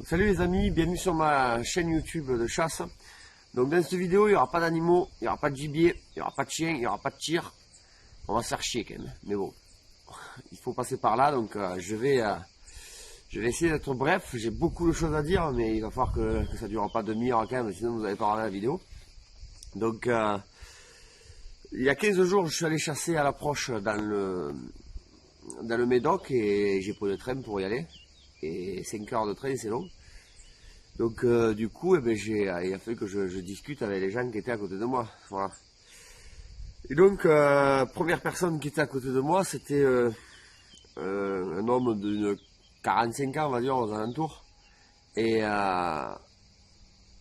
Salut les amis, bienvenue sur ma chaîne YouTube de chasse. Donc dans cette vidéo, il n'y aura pas d'animaux, il n'y aura pas de gibier, il n'y aura pas de chien, il n'y aura pas de tir. On va se faire chier quand même, mais bon, il faut passer par là, donc je vais essayer d'être bref. J'ai beaucoup de choses à dire, mais il va falloir que ça ne durera pas demi-heure quand même, sinon vous n'allez pas regarder la vidéo. Donc il y a 15 jours, je suis allé chasser à l'approche dans le Médoc et j'ai pris le train pour y aller. Et 5 heures de train, c'est long. Donc du coup, il a fallu que je discute avec les gens qui étaient à côté de moi. Voilà. Et donc, première personne qui était à côté de moi, c'était un homme d'une 45 ans, on va dire, aux alentours. Et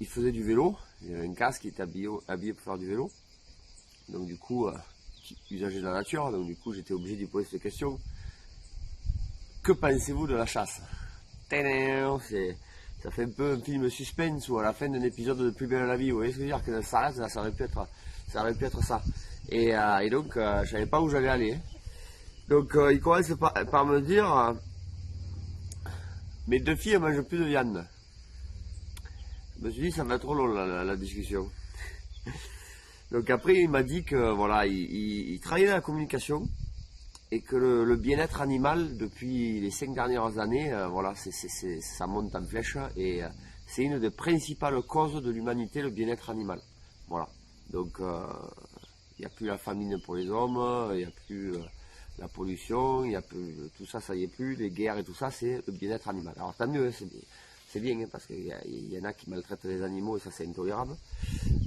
il faisait du vélo. Il avait un casque, il était habillé pour faire du vélo. Donc du coup, usager de la nature. Donc du coup, j'étais obligé de lui poser cette question. Que pensez-vous de la chasse? Ça fait un peu un film suspense ou à la fin d'un épisode de Plus belle la vie. Vous voyez ce que je veux dire, que ça aurait pu être ça. Et donc, je savais pas où j'allais aller. Donc, il commence par me dire mes deux filles ne mangent plus de viande. Je me suis dit, ça va être trop long la discussion. Donc, après, il m'a dit que voilà, il travaillait dans la communication. Et que le bien-être animal, depuis les 5 dernières années, voilà, ça monte en flèche et c'est une des principales causes de l'humanité, le bien-être animal. Voilà. Donc, il n'y a plus la famine pour les hommes, il n'y a plus la pollution, il n'y a plus tout ça, ça y est plus, les guerres et tout ça, c'est le bien-être animal. Alors tant mieux, c'est bien, hein, parce qu'il y en a qui maltraitent les animaux et ça c'est intolérable.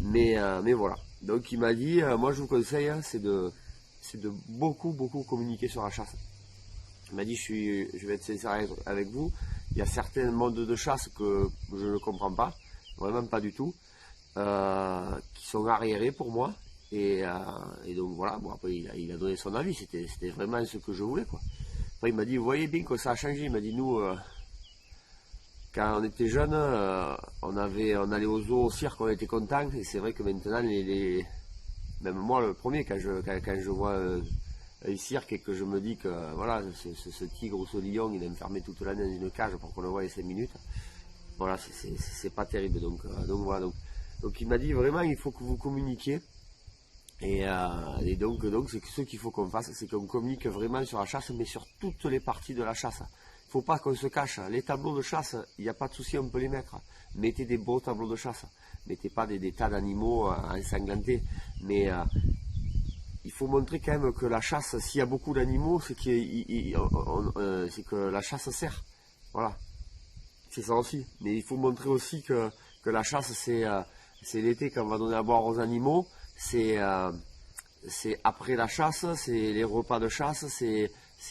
Mais voilà. Donc il m'a dit, moi je vous conseille, hein, c'est de beaucoup communiquer sur la chasse. Il m'a dit, je vais être sincère avec vous, il y a certains modes de chasse que je ne comprends pas, vraiment pas du tout, qui sont arriérés pour moi, et donc voilà, bon après il a donné son avis, c'était vraiment ce que je voulais, quoi. Après il m'a dit, vous voyez bien que ça a changé, il m'a dit, nous, quand on était jeunes, on allait au zoo, au cirque, on était contents, et c'est vrai que maintenant, même moi le premier, quand je vois un cirque et que je me dis que voilà, ce tigre ou ce lion, il est enfermé toute l'année dans une cage pour qu'on le voie les 5 minutes, voilà, c'est pas terrible. Donc voilà, donc il m'a dit vraiment, il faut que vous communiquiez. Et donc c'est ce qu'il faut qu'on fasse, c'est qu'on communique vraiment sur la chasse, mais sur toutes les parties de la chasse. Il ne faut pas qu'on se cache. Les tableaux de chasse, il n'y a pas de souci, on peut les mettre. Mettez des beaux tableaux de chasse. Mettez pas des tas d'animaux ensanglantés. Mais il faut montrer quand même que la chasse, s'il y a beaucoup d'animaux, c'est que la chasse sert. Voilà. C'est ça aussi. Mais il faut montrer aussi que la chasse, c'est l'été quand on va donner à boire aux animaux. C'est après la chasse, c'est les repas de chasse, c'est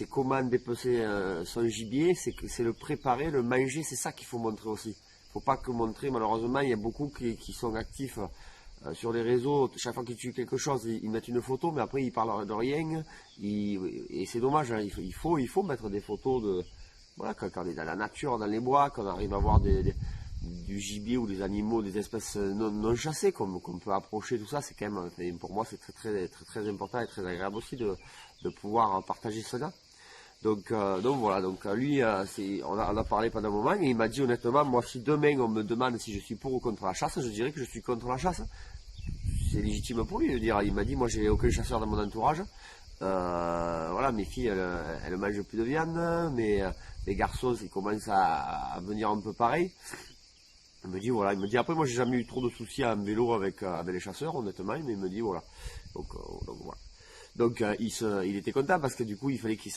comment dépecer son gibier, c'est le préparer, le manger, c'est ça qu'il faut montrer aussi. Il ne faut pas que montrer, malheureusement, il y a beaucoup qui sont actifs sur les réseaux. Chaque fois qu'ils tuent quelque chose, ils mettent une photo, mais après ils parlent de rien. Et c'est dommage, hein, il faut mettre des photos de voilà, quand on est dans la nature, dans les bois, qu'on arrive à voir du gibier ou des animaux, des espèces non chassées qu'on peut approcher, tout ça, c'est quand même, pour moi c'est très important et très agréable aussi de pouvoir partager cela. Donc voilà, donc lui, on a parlé pendant un moment et il m'a dit honnêtement, moi si demain on me demande si je suis pour ou contre la chasse, je dirais que je suis contre la chasse. C'est légitime pour lui de dire, il m'a dit, moi j'ai aucun chasseur dans mon entourage, voilà, mes filles elles mangent plus de viande, mais les garçons ils commencent à venir un peu pareil. Il me dit voilà, après moi j'ai jamais eu trop de soucis en vélo avec les chasseurs honnêtement, mais il me dit voilà. Donc voilà. Donc il était content parce que du coup il fallait qu'il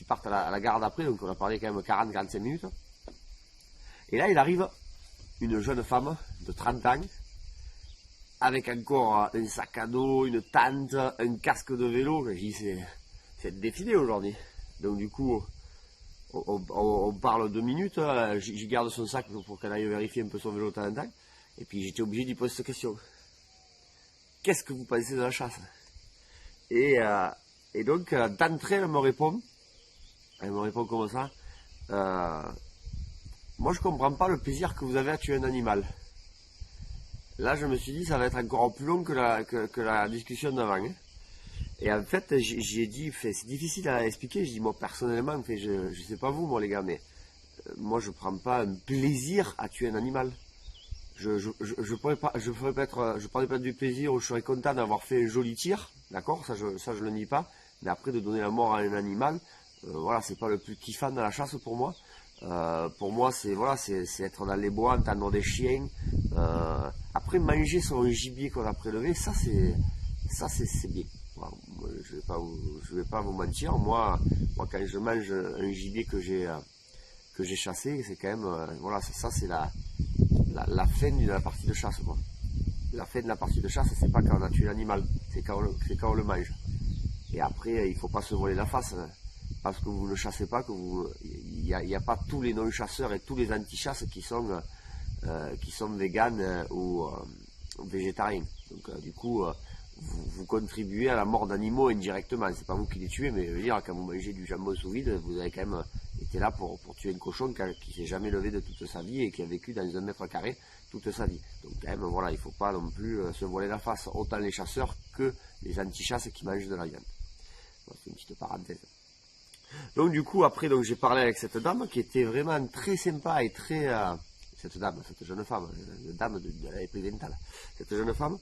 parte à la gare d'après, donc on a parlé quand même 40-45 minutes. Et là il arrive une jeune femme de 30 ans, avec encore un sac à dos, une tente, un casque de vélo. Je dis c'est le défilé aujourd'hui. Donc du coup on parle 2 minutes, j'y garde son sac pour qu'elle aille vérifier un peu son vélo de temps en temps. Et puis j'étais obligé de lui poser cette question. Qu'est-ce que vous pensez de la chasse? Et donc d'entrée elle me répond comme ça. Moi je comprends pas le plaisir que vous avez à tuer un animal. Là je me suis dit ça va être encore plus long que la discussion d'avant. Hein. Et en fait, j'ai dit, c'est difficile à expliquer. Je dis, moi, personnellement, je sais pas vous, moi, les gars, mais moi je prends pas un plaisir à tuer un animal. Je pourrais pas, je prendrais pas du plaisir où je serais content d'avoir fait un joli tir, d'accord, ça je le nie pas, mais après de donner la mort à un animal, voilà, c'est pas le plus kiffant dans la chasse pour moi. Pour moi, c'est voilà, c'est être dans les bois, entendre des chiens. Après, manger sur un gibier qu'on a prélevé, ça c'est bien. Voilà, moi, je vais pas vous mentir. Moi, quand je mange un gibier que j'ai chassé, c'est quand même voilà, ça c'est la fin de la partie de chasse, quoi. La fin de la partie de chasse, c'est pas quand on a tué l'animal, c'est quand on le mange. Et après, il faut pas se voiler la face, hein, parce que vous ne chassez pas, il n'y a pas tous les non-chasseurs et tous les anti-chasses qui sont véganes ou végétariens. Donc du coup, vous contribuez à la mort d'animaux indirectement. C'est pas vous qui les tuez, mais je veux dire, quand vous mangez du jambon sous vide, vous avez quand même été là pour tuer un cochon qui s'est jamais levé de toute sa vie et qui a vécu dans 1 m² toute sa vie. Donc quand même, voilà, il faut pas non plus se voiler la face, autant les chasseurs que les anti-chasses qui mangent de la viande. Bon, c'est une petite parenthèse. Donc du coup, après, donc j'ai parlé avec cette dame qui était vraiment très sympa et très... cette jeune femme, dame elle avait pris 20 ans, cette jeune femme.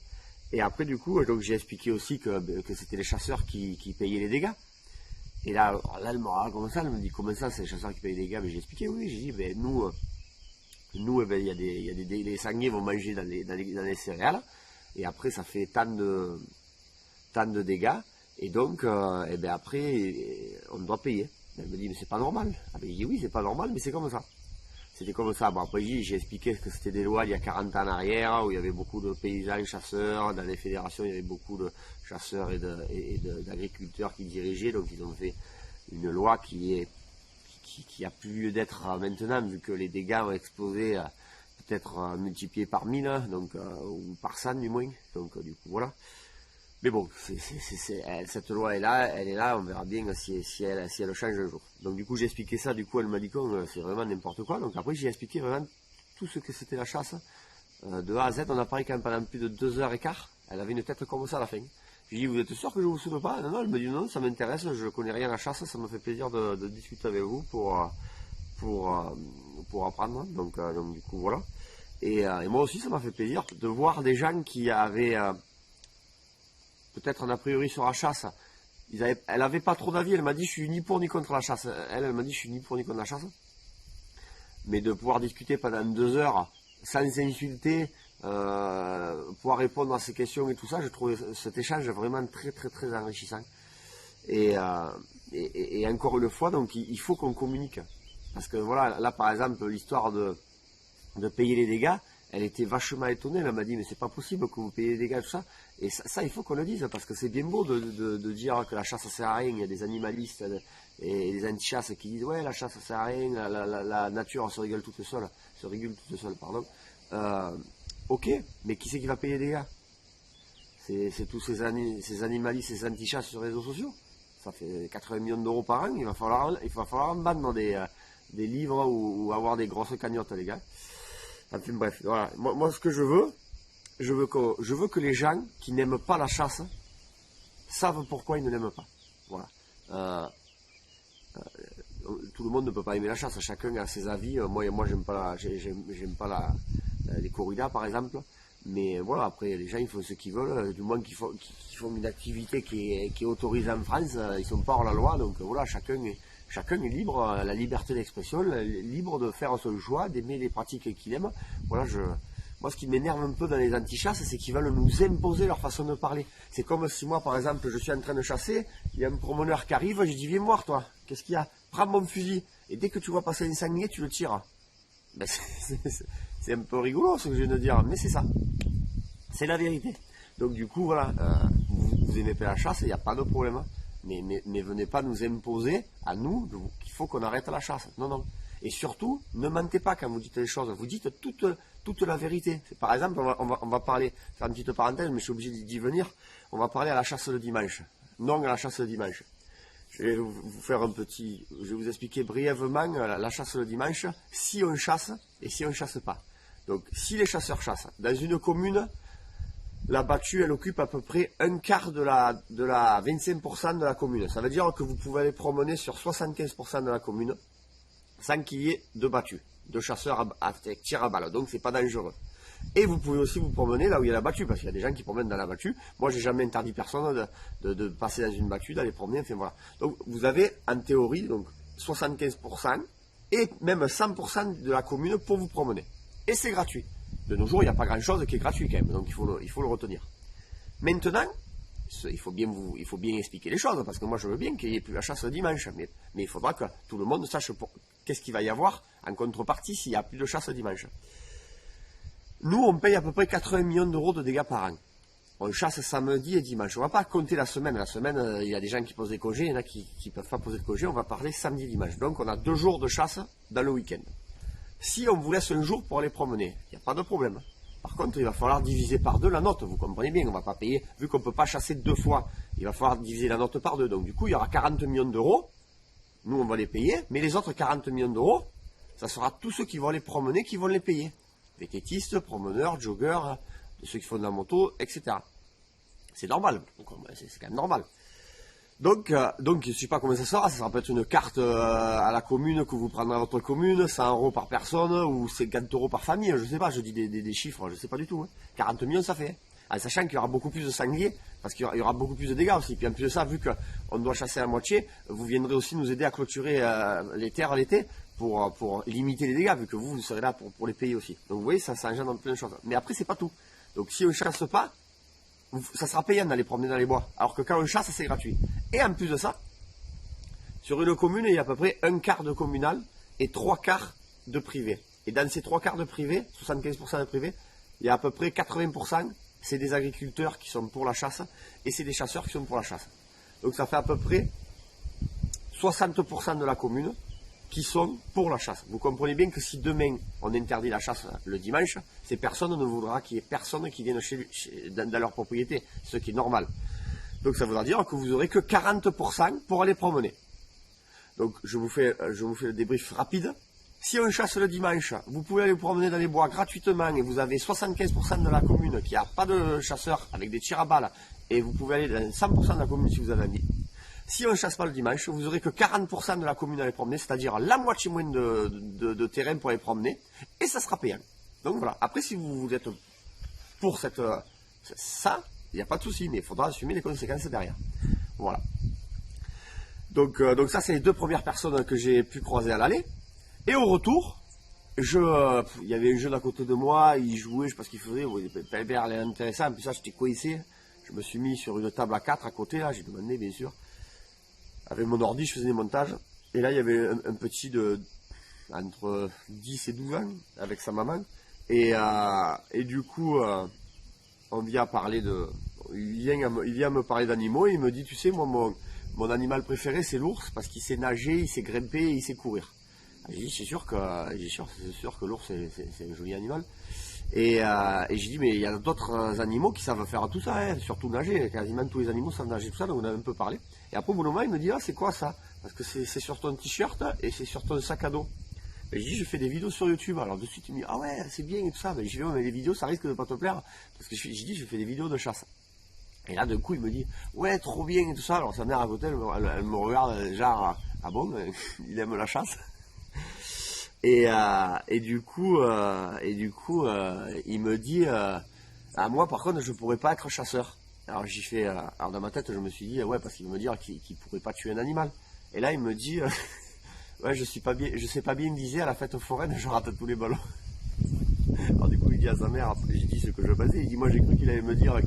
Et après, du coup, donc j'ai expliqué aussi que c'était les chasseurs qui payaient les dégâts. Et là, elle me raconte ça, elle me dit comment ça, c'est les chasseurs qui payent les dégâts. Mais j'ai expliqué, oui, j'ai dit, ben nous, il y a les sangliers vont manger dans les céréales. Et après, ça fait tant de dégâts. Et donc, et ben après, on doit payer. Elle me dit, mais c'est pas normal. Ah ben, j'ai dit, oui, c'est pas normal, mais c'est comme ça. C'était comme ça. Bon, après, j'ai expliqué que c'était des lois il y a 40 ans en arrière, où il y avait beaucoup de paysans chasseurs. Dans les fédérations, il y avait beaucoup de chasseurs et d'agriculteurs qui dirigeaient. Donc, ils ont fait une loi qui a plus lieu d'être maintenant, vu que les dégâts ont explosé, peut-être multipliés par 1000, donc, ou par 100 du moins. Donc, du coup, voilà. Mais bon, cette loi elle est là, on verra bien si elle change un jour. Donc du coup j'ai expliqué ça, du coup elle m'a dit que c'est vraiment n'importe quoi. Donc après j'ai expliqué vraiment tout ce que c'était la chasse, de A à Z. On a parlé quand même pendant plus de 2 h 15. Elle avait une tête comme ça à la fin. J'ai dit, vous êtes sûr que je vous soude pas? Non, elle me dit non, ça m'intéresse, je connais rien à la chasse, ça me fait plaisir de discuter avec vous pour apprendre. Donc du coup voilà. Et moi aussi ça m'a fait plaisir de voir des gens qui avaient... peut-être un a priori sur la chasse, elle avait pas trop d'avis, elle m'a dit je suis ni pour ni contre la chasse, elle m'a dit je suis ni pour ni contre la chasse, mais de pouvoir discuter pendant 2 heures sans s'insulter, pouvoir répondre à ces questions et tout ça, je trouvais cet échange vraiment très très très enrichissant. Et encore une fois, donc il faut qu'on communique, parce que voilà, là par exemple l'histoire de payer les dégâts, elle était vachement étonnée, elle m'a dit mais c'est pas possible que vous payiez les dégâts, tout ça. Et ça il faut qu'on le dise, parce que c'est bien beau de dire que la chasse ça sert à rien. Il y a des animalistes et des anti-chasses qui disent ouais la chasse ça sert à rien, la nature se régule toute seule, pardon. Ok, mais qui c'est qui va payer les dégâts? C'est tous ces animalistes, ces anti-chasses sur les réseaux sociaux. Ça fait 80 millions d'euros par an, il va falloir en vendre des livres ou avoir des grosses cagnottes les gars. Enfin bref, voilà. Moi ce que je veux que les gens qui n'aiment pas la chasse savent pourquoi ils ne l'aiment pas. Voilà. Tout le monde ne peut pas aimer la chasse, chacun a ses avis. Moi j'aime pas les corridas par exemple. Mais voilà, après les gens ils font ce qu'ils veulent, du moins qu'ils font une activité qui est autorisée en France, ils sont pas hors la loi, donc voilà, chacun est libre, la liberté d'expression, libre de faire son choix, d'aimer les pratiques qu'il aime. Voilà, moi ce qui m'énerve un peu dans les anti-chasses, c'est qu'ils veulent nous imposer leur façon de parler. C'est comme si moi par exemple je suis en train de chasser, il y a un promeneur qui arrive, je dis viens voir toi, qu'est-ce qu'il y a? Prends mon fusil, et dès que tu vois passer un sanglier, tu le tires. Ben, c'est un peu rigolo ce que je viens de dire, mais c'est ça. C'est la vérité. Donc du coup, voilà, vous aimez pas la chasse, il n'y a pas de problème. Mais venez pas nous imposer, à nous, qu'il faut qu'on arrête la chasse. Non, non. Et surtout, ne mentez pas quand vous dites les choses. Vous dites toute la vérité. Par exemple, on va parler, faire une petite parenthèse, mais je suis obligé d'y venir. On va parler à la chasse le dimanche. Non à la chasse le dimanche. Je vais je vais vous expliquer brièvement la chasse le dimanche, si on chasse et si on ne chasse pas. Donc, si les chasseurs chassent, dans une commune, la battue, elle occupe à peu près un quart de la 25% de la commune. Ça veut dire que vous pouvez aller promener sur 75% de la commune. sans qu'il y ait de battu, de chasseurs avec tir à balle, donc c'est pas dangereux. Et vous pouvez aussi vous promener là où il y a la battue, parce qu'il y a des gens qui promènent dans la battue. Moi, j'ai jamais interdit personne de passer dans une battue, d'aller promener, enfin voilà. Donc vous avez en théorie donc 75% et même 100% de la commune pour vous promener. Et c'est gratuit. De nos jours, il n'y a pas grand chose qui est gratuit quand même, donc il faut le retenir. Maintenant, il faut bien expliquer les choses, parce que moi je veux bien qu'il n'y ait plus la chasse le dimanche, mais il faudra que tout le monde sache qu'est-ce qu'il va y avoir en contrepartie s'il n'y a plus de chasse le dimanche. Nous, on paye à peu près 80 millions d'euros de dégâts par an. On chasse samedi et dimanche. On ne va pas compter la semaine. La semaine, il y a des gens qui posent des congés, il y en a qui ne peuvent pas poser de congés. On va parler samedi et dimanche. Donc, on a 2 jours de chasse dans le week-end. Si on vous laisse un jour pour aller promener, il n'y a pas de problème. Par contre, il va falloir diviser par 2 la note. Vous comprenez bien, on ne va pas payer. Vu qu'on ne peut pas chasser 2 fois, il va falloir diviser la note par 2. Donc, du coup, il y aura 40 millions d'euros. Nous, on va les payer. Mais les autres 40 millions d'euros, ça sera tous ceux qui vont aller promener qui vont les payer. Vététistes, promeneurs, joggeurs, ceux qui font de la moto, etc. C'est normal, c'est quand même normal. Donc, je ne sais pas comment ça sera peut-être une carte à la commune que vous prendrez à votre commune, 100 € par personne ou 50 € par famille, je ne sais pas, je dis des chiffres, je ne sais pas du tout. Hein. 40 millions ça fait, en sachant qu'il y aura beaucoup plus de sangliers, parce qu'il y aura beaucoup plus de dégâts aussi. Puis en plus de ça, vu qu'on doit chasser à moitié, vous viendrez aussi nous aider à clôturer les terres l'été, pour limiter les dégâts, vu que vous serez là pour les payer aussi. Donc vous voyez, ça engendre plein de choses. Mais après, c'est pas tout. Donc si on ne chasse pas, ça sera payant d'aller promener dans les bois. Alors que quand on chasse, c'est gratuit. Et en plus de ça, sur une commune, il y a à peu près 1/4 de communal et 3/4 de privé. Et dans ces 3/4 de privé, 75% de privé, il y a à peu près 80%, c'est des agriculteurs qui sont pour la chasse et c'est des chasseurs qui sont pour la chasse. Donc ça fait à peu près 60% de la commune qui sont pour la chasse. Vous comprenez bien que si demain on interdit la chasse le dimanche, ces personnes ne voudra qu'il y ait personne qui vienne dans leur propriété, ce qui est normal. Donc ça voudra dire que vous n'aurez que 40% pour aller promener. Donc je vous fais le débrief rapide. Si on chasse le dimanche, vous pouvez aller vous promener dans les bois gratuitement et vous avez 75% de la commune qui n'a pas de chasseurs avec des tirs à balles et vous pouvez aller dans 100% de la commune si vous avez envie. Si on ne chasse pas le dimanche, vous n'aurez que 40% de la commune à aller promener, c'est-à-dire la moitié moins de terrain pour aller promener, et ça sera payant. Donc voilà. Après, si vous êtes pour ça, il n'y a pas de souci, mais il faudra assumer les conséquences derrière. Voilà. Donc ça, c'est les 2 premières personnes que j'ai pu croiser à l'aller. Et au retour, il y avait un jeune à côté de moi, il jouait, je sais pas ce qu'il faisait, il avait l'air intéressant, en plus ça, j'étais coincé. Je me suis mis sur une table à 4 à côté, là, j'ai demandé, bien sûr. Avec mon ordi, je faisais des montages. Et là, il y avait un petit entre 10 et 12 ans avec sa maman. Et du coup, on vient parler il vient me parler d'animaux et il me dit, tu sais, moi, mon animal préféré, c'est l'ours parce qu'il sait nager, il sait grimper et il sait courir. J'ai dit, c'est sûr que l'ours, c'est un joli animal. Et j'ai dit, mais il y a d'autres animaux qui savent faire tout ça, hein, surtout nager. Quasiment tous les animaux savent nager, tout ça, donc on a un peu parlé. Et après, au bout d'un moment, il me dit, ah, c'est quoi ça? Parce que c'est sur ton t-shirt et c'est sur ton sac à dos. Et j'ai dit, je fais des vidéos sur YouTube. Alors de suite, il me dit, ah ouais, c'est bien et tout ça. Ben, j'ai dit, mais les vidéos, ça risque de pas te plaire. Parce que j'ai dit, je fais des vidéos de chasse. Et là, d'un coup, il me dit, ouais, trop bien et tout ça. Alors sa mère à côté, elle me regarde, genre, ah bon, il aime la chasse. Et du coup, il me dit, ah, moi par contre je pourrais pas être chasseur. Alors j'ai fait, alors dans ma tête je me suis dit, ouais, parce qu'il veut me dire qu'il pourrait pas tuer un animal. Et là il me dit, ouais, je sais pas bien viser à la fête foraine, je rate tous les ballons. Alors du coup il dit à sa mère, après j'ai dit ce que je pensais, il dit, moi j'ai cru qu'il allait me dire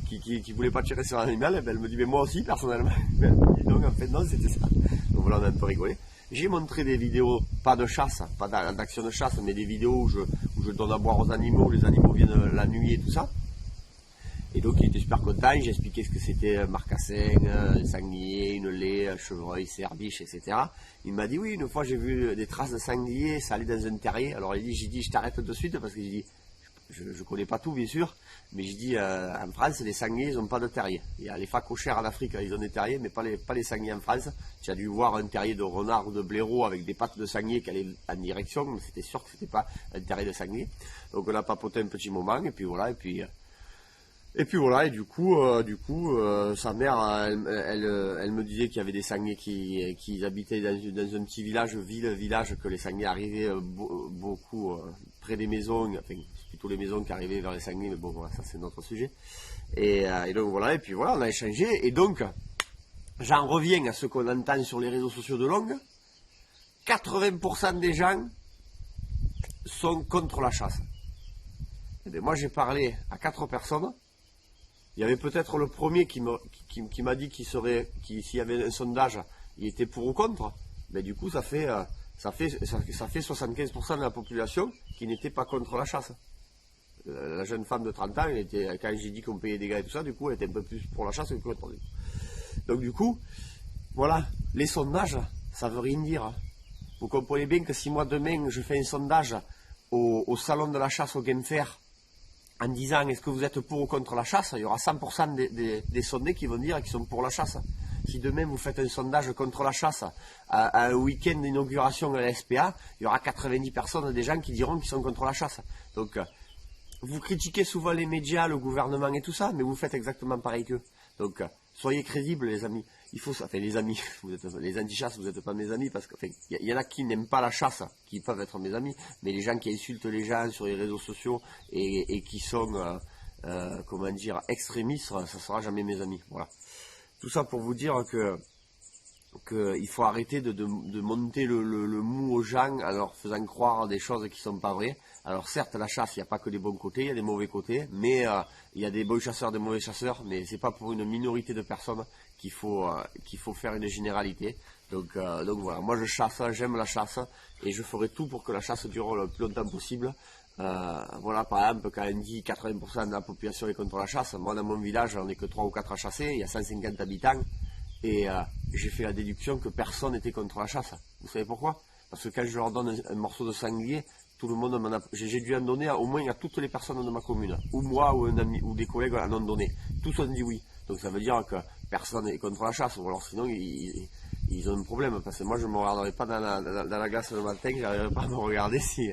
qu'il voulait pas tirer sur un animal. Et ben, elle me dit, mais moi aussi personnellement. Elle me dit, donc en fait non, c'était ça. Donc voilà, on a un peu rigolé. J'ai montré des vidéos, pas de chasse, pas d'action de chasse, mais des vidéos où je donne à boire aux animaux, où les animaux viennent la nuit et tout ça. Et donc il était super content, j'ai expliqué ce que c'était un marcassin, un sanglier, une laie, un chevreuil, cerf, biche, etc. Il m'a dit, oui, une fois j'ai vu des traces de sanglier, ça allait dans un terrier. Alors j'ai dit, je t'arrête de suite parce que j'ai dit, je connais pas tout bien sûr, mais j'ai dit, en France les sangliers ils n'ont pas de terrier. Il y a les phacochères en Afrique, ils ont des terriers, mais pas les sangliers en France. Tu as dû voir un terrier de renard ou de blaireau avec des pattes de sanglier qui allaient en direction, mais c'était sûr que c'était pas un terrier de sanglier. Donc on a papoté un petit moment, et puis voilà, et puis Et puis voilà, et du coup, sa mère, elle me disait qu'il y avait des sangliers qui habitaient dans un petit village, que les sangliers arrivaient beaucoup près des maisons, enfin, c'est plutôt les maisons qui arrivaient vers les sangliers, mais bon, voilà, ça c'est notre sujet. Et donc voilà, et puis voilà, on a échangé, et donc, j'en reviens à ce qu'on entend sur les réseaux sociaux de Longue. 80% des gens sont contre la chasse. Et bien moi j'ai parlé à 4 personnes. Il y avait peut-être le premier qui m'a dit s'il y avait un sondage, il était pour ou contre. Mais du coup, ça fait 75% de la population qui n'était pas contre la chasse. La jeune femme de 30 ans, quand j'ai dit qu'on payait des gars et tout ça, du coup, elle était un peu plus pour la chasse que contre. Donc du coup, voilà, les sondages, ça veut rien dire. Vous comprenez bien que si moi demain je fais un sondage au salon de la chasse au Game Fair, en disant est-ce que vous êtes pour ou contre la chasse, il y aura 100% des sondés qui vont dire qu'ils sont pour la chasse. Si demain vous faites un sondage contre la chasse à un week-end d'inauguration à la SPA, il y aura 90 personnes des gens qui diront qu'ils sont contre la chasse. Donc vous critiquez souvent les médias, le gouvernement et tout ça, mais vous faites exactement pareil qu'eux. Donc soyez crédibles les amis. Il faut ça. Enfin les amis, les anti-chasses, vous n'êtes pas mes amis parce que il y en a qui n'aiment pas la chasse, qui peuvent être mes amis, mais les gens qui insultent les gens sur les réseaux sociaux et qui sont comment dire extrémistes, ça sera jamais mes amis. Voilà. Tout ça pour vous dire qu'il faut arrêter de monter le mou aux gens en leur faisant croire des choses qui sont pas vraies. Alors certes, la chasse, il n'y a pas que des bons côtés, il y a des mauvais côtés, mais il y a des bons chasseurs, des mauvais chasseurs, mais c'est pas pour une minorité de personnes qu'il faut faire une généralité. Donc voilà, moi je chasse, j'aime la chasse, et je ferai tout pour que la chasse dure le plus longtemps possible. Voilà, par exemple, quand on dit 80% de la population est contre la chasse, moi dans mon village, on n'est que 3 ou 4 à chasser, il y a 150 habitants, et j'ai fait la déduction que personne n'était contre la chasse. Vous savez pourquoi? Parce que quand je leur donne un morceau de sanglier, tout le monde m'en a... J'ai dû en donner au moins à toutes les personnes de ma commune, ou moi, ou un ami, ou des collègues en ont donné. Tous ont dit oui. Donc ça veut dire que personne n'est contre la chasse, ou alors sinon ils ont un problème, parce que moi je ne me regarderai pas dans la glace le matin, je n'arriverai pas à me regarder si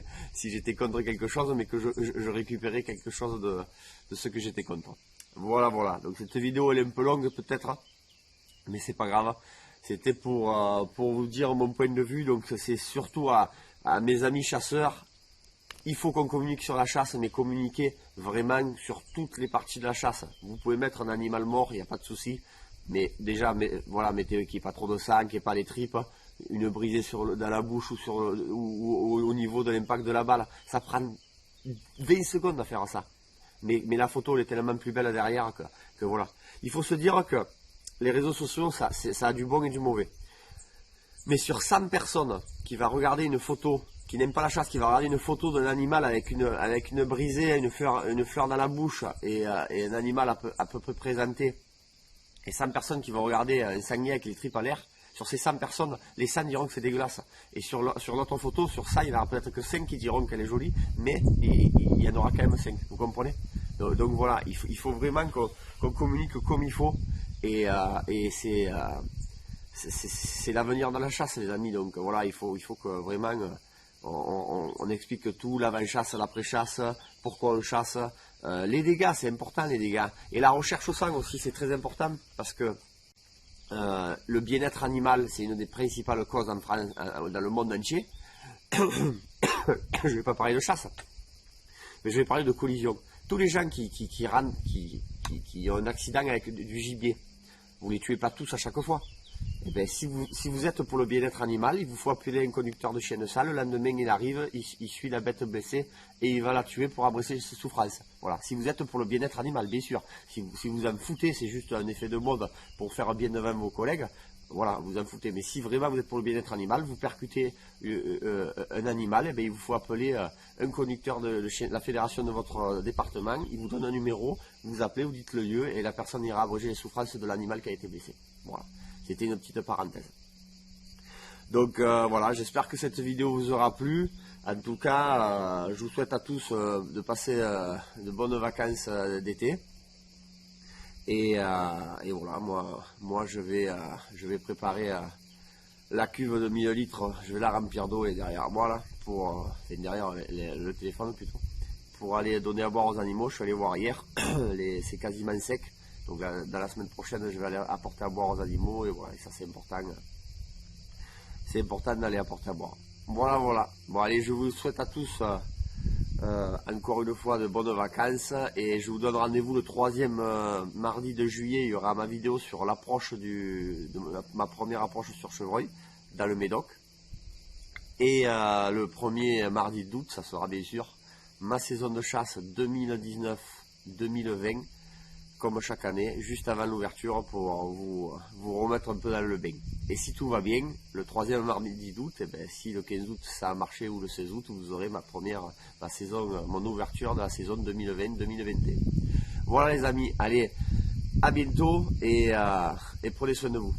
j'étais contre quelque chose, mais que je récupérais quelque chose de ce que j'étais contre. Voilà, voilà. Donc cette vidéo elle est un peu longue peut-être, mais c'est pas grave. C'était pour vous dire mon point de vue. Donc c'est surtout à mes amis chasseurs. Il faut qu'on communique sur la chasse, mais communiquer vraiment sur toutes les parties de la chasse. Vous pouvez mettre un animal mort, il n'y a pas de souci. Mais déjà, voilà, mettez qu'il n'y ait pas trop de sang, qu'il n'y ait pas les tripes, une brisée dans la bouche ou au niveau de l'impact de la balle. Ça prend 20 secondes à faire ça. Mais la photo elle est tellement plus belle derrière que voilà. Il faut se dire que les réseaux sociaux, ça a du bon et du mauvais. Mais sur 100 personnes qui va regarder une photo, qui n'aime pas la chasse, qui va regarder une photo d'un animal avec une brisée, une fleur dans la bouche et un animal à peu près présenté, et 100 personnes qui vont regarder un sanglier avec les tripes à l'air, sur ces 100 personnes, les 100 diront que c'est dégueulasse. Et sur l'autre photo, sur ça, il n'y en aura peut-être que 5 qui diront qu'elle est jolie, mais il y en aura quand même 5. Vous comprenez? Donc voilà, il faut vraiment qu'on communique comme il faut. Et c'est l'avenir de la chasse, les amis. Donc voilà, il faut que vraiment on explique tout, l'avant-chasse, l'après-chasse, pourquoi on chasse. Les dégâts, c'est important, les dégâts. Et la recherche au sang aussi, c'est très important, parce que le bien-être animal, c'est une des principales causes en France, dans le monde entier. Je ne vais pas parler de chasse, mais je vais parler de collision. Tous les gens qui ont un accident avec du gibier, vous ne les tuez pas tous à chaque fois. Eh bien, si vous êtes pour le bien-être animal, il vous faut appeler un conducteur de chien sale. Le lendemain, il arrive, il suit la bête blessée et il va la tuer pour abrasser ses souffrances. Voilà. Si vous êtes pour le bien-être animal, bien sûr. Si vous en foutez, c'est juste un effet de mode pour faire bien devant vos collègues. Voilà, vous en foutez. Mais si vraiment vous êtes pour le bien-être animal, vous percutez un animal, eh bien, il vous faut appeler un conducteur de la fédération de votre département. Il vous donne un numéro, vous appelez, vous dites le lieu et la personne ira abréger les souffrances de l'animal qui a été blessé. Voilà. C'était une petite parenthèse. Donc voilà, j'espère que cette vidéo vous aura plu. En tout cas, je vous souhaite à tous de passer de bonnes vacances d'été. Et voilà, moi je vais préparer la cuve de 1000 litres. Je vais la remplir d'eau et derrière moi là, derrière le téléphone plutôt, pour aller donner à boire aux animaux. Je suis allé voir hier, c'est quasiment sec. Donc dans la semaine prochaine, je vais aller apporter à boire aux animaux et voilà, et ça c'est important. C'est important d'aller apporter à boire. Voilà, voilà. Bon allez, je vous souhaite à tous encore une fois de bonnes vacances et je vous donne rendez-vous le 3e mardi de juillet. Il y aura ma vidéo sur l'approche ma première approche sur chevreuil dans le Médoc. Et le 1er mardi d'août, ça sera bien sûr ma saison de chasse 2019-2020, comme chaque année, juste avant l'ouverture pour vous remettre un peu dans le bain. Et si tout va bien, le 3e mardi d'août, eh ben, si le 15 août ça a marché ou le 16 août, vous aurez mon ouverture de la saison 2020-2021. Voilà les amis, allez, à bientôt et prenez soin de vous.